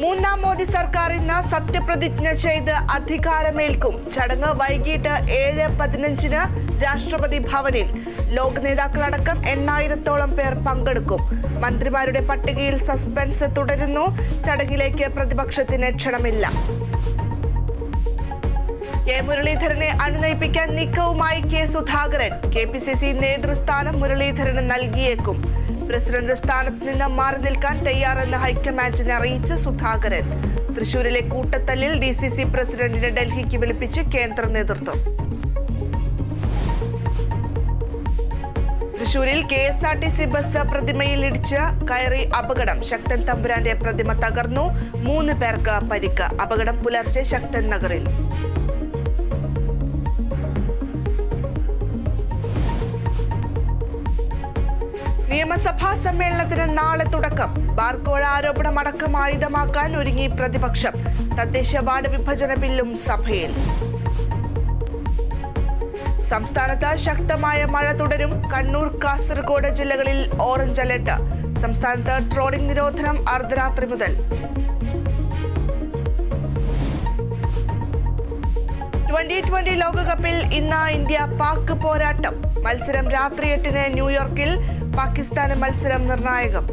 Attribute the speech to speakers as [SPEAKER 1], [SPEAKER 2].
[SPEAKER 1] മൂന്നാം മോദി സർക്കാർ ഇന്ന് സത്യപ്രതിജ്ഞ ചെയ്ത് അധികാരമേൽക്കും. ചടങ്ങ് വൈകിട്ട് 7:15 രാഷ്ട്രപതി ഭവനിൽ. ലോക നേതാക്കളടക്കം 8000-ഓളം പേർ പങ്കെടുക്കും. മന്ത്രിമാരുടെ പട്ടികയിൽ സസ്പെൻസ് തുടരുന്നു. ചടങ്ങിലേക്ക് പ്രതിപക്ഷത്തിന് ക്ഷണമില്ല. കെ മുരളീധരനെ അണിനയിപ്പിക്കാൻ നീക്കവുമായി കെ സുധാകരൻ. KPCC നേതൃസ്ഥാനം മുരളീധരന് നൽകിയേക്കും. പ്രസിഡന്റ് സ്ഥാനത്ത് നിന്ന് മാറി നിൽക്കാൻ തയ്യാറെന്ന് ഹൈക്കമാൻഡിനെ അറിയിച്ച സുധാകരൻ. തൃശൂരിലെ കൂട്ടത്തല്ലിൽ DCC പ്രസിഡന്റിനെ ഡൽഹിക്ക് വിളിപ്പിച്ച് കേന്ദ്ര നേതൃത്വം. തൃശൂരിൽ KSRTC ബസ് പ്രതിമയിൽ ഇടിച്ച് കയറി അപകടം. ശക്തൻ തമ്പുരാന്റെ പ്രതിമ തകർന്നു. 3 പേർക്ക് പരിക്ക്. അപകടം പുലർച്ചെ ശക്തൻ നഗറിൽ. നിയമസഭാ സമ്മേളനത്തിന് നാളെ തുടക്കം. ബാർക്കോഴ ആരോപണം അടക്കം ആയുധമാക്കാൻ ഒരുങ്ങി പ്രതിപക്ഷം. തദ്ദേശ വാർഡ് വിഭജന ബില്ലും സഭയിൽ. സംസ്ഥാനത്ത് ശക്തമായ മഴ തുടരും. കണ്ണൂർ, കാസർഗോഡ് ജില്ലകളിൽ ഓറഞ്ച് അലർട്ട്. സംസ്ഥാനത്ത് ട്രോളിംഗ് നിരോധനം അർദ്ധരാത്രി മുതൽ. T20 ലോകകപ്പിൽ ഇന്ന് ഇന്ത്യ-പാക് പോരാട്ടം. മത്സരം രാത്രി 8-ന് ന്യൂയോർക്കിൽ. പാകിസ്ഥാന് മത്സരം നിർണായകം.